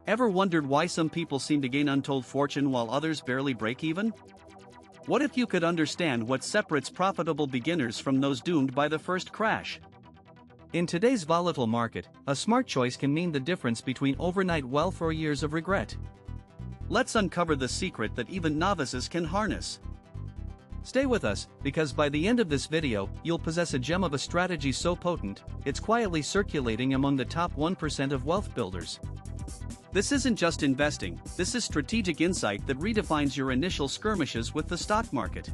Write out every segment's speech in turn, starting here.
Ever wondered why some people seem to gain untold fortune while others barely break even? What if you could understand what separates profitable beginners from those doomed by the first crash? In today's volatile market, a smart choice can mean the difference between overnight wealth or years of regret. Let's uncover the secret that even novices can harness. Stay with us, because by the end of this video, you'll possess a gem of a strategy so potent, it's quietly circulating among the top 1% of wealth builders. This isn't just investing, this is strategic insight that redefines your initial skirmishes with the stock market.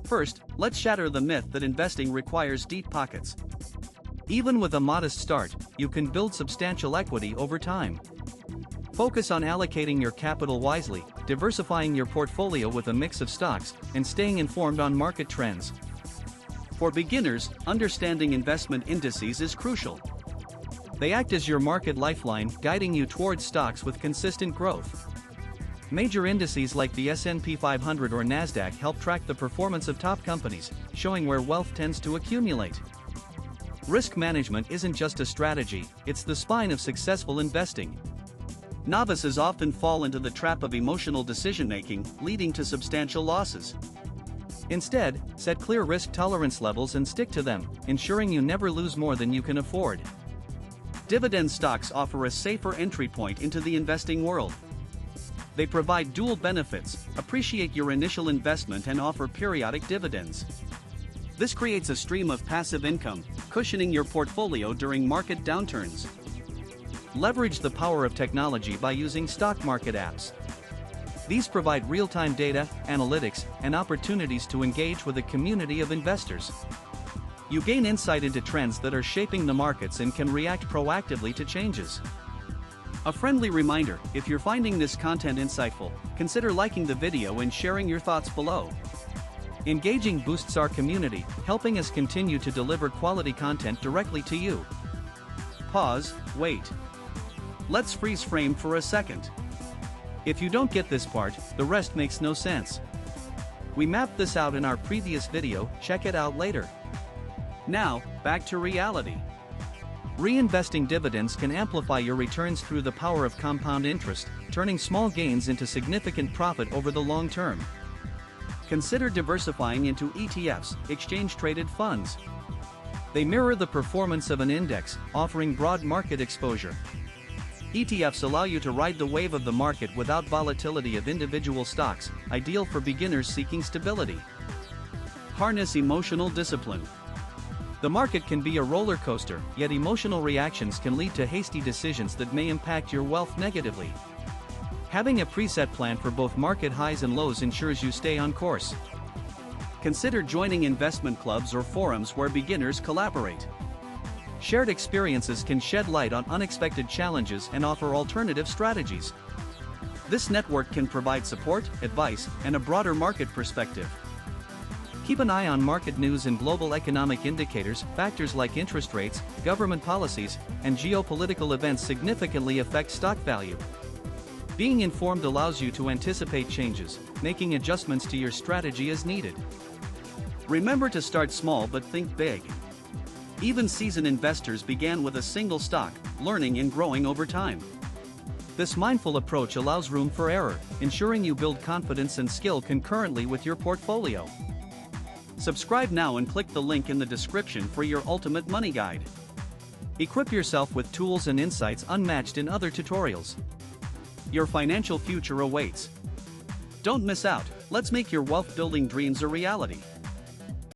First, let's shatter the myth that investing requires deep pockets. Even with a modest start, you can build substantial equity over time. Focus on allocating your capital wisely, diversifying your portfolio with a mix of stocks, and staying informed on market trends. For beginners, understanding investment indices is crucial. They act as your market lifeline, guiding you towards stocks with consistent growth. Major indices like the S&P 500 or Nasdaq help track the performance of top companies, showing where wealth tends to accumulate. Risk management isn't just a strategy, it's the spine of successful investing. Novices often fall into the trap of emotional decision-making, leading to substantial losses. Instead, set clear risk tolerance levels and stick to them, ensuring you never lose more than you can afford. Dividend stocks offer a safer entry point into the investing world. They provide dual benefits, appreciate your initial investment and offer periodic dividends. This creates a stream of passive income, cushioning your portfolio during market downturns. Leverage the power of technology by using stock market apps. These provide real-time data, analytics, and opportunities to engage with a community of investors. You gain insight into trends that are shaping the markets and can react proactively to changes. A friendly reminder, if you're finding this content insightful, consider liking the video and sharing your thoughts below. Engaging boosts our community, helping us continue to deliver quality content directly to you. Pause, wait. Let's freeze frame for a second. If you don't get this part, the rest makes no sense. We mapped this out in our previous video, check it out later. Now, back to reality. Reinvesting dividends can amplify your returns through the power of compound interest, turning small gains into significant profit over the long term. Consider diversifying into ETFs, exchange-traded funds. They mirror the performance of an index, offering broad market exposure. ETFs allow you to ride the wave of the market without volatility of individual stocks, ideal for beginners seeking stability. Harness emotional discipline. The market can be a roller coaster, yet emotional reactions can lead to hasty decisions that may impact your wealth negatively. Having a preset plan for both market highs and lows ensures you stay on course. Consider joining investment clubs or forums where beginners collaborate. Shared experiences can shed light on unexpected challenges and offer alternative strategies. This network can provide support, advice, and a broader market perspective. Keep an eye on market news and global economic indicators. Factors like interest rates, government policies, and geopolitical events significantly affect stock value. Being informed allows you to anticipate changes, making adjustments to your strategy as needed. Remember to start small but think big. Even seasoned investors began with a single stock, learning and growing over time. This mindful approach allows room for error, ensuring you build confidence and skill concurrently with your portfolio. Subscribe now and click the link in the description for your ultimate money guide. Equip yourself with tools and insights unmatched in other tutorials. Your financial future awaits. Don't miss out, let's make your wealth building dreams a reality.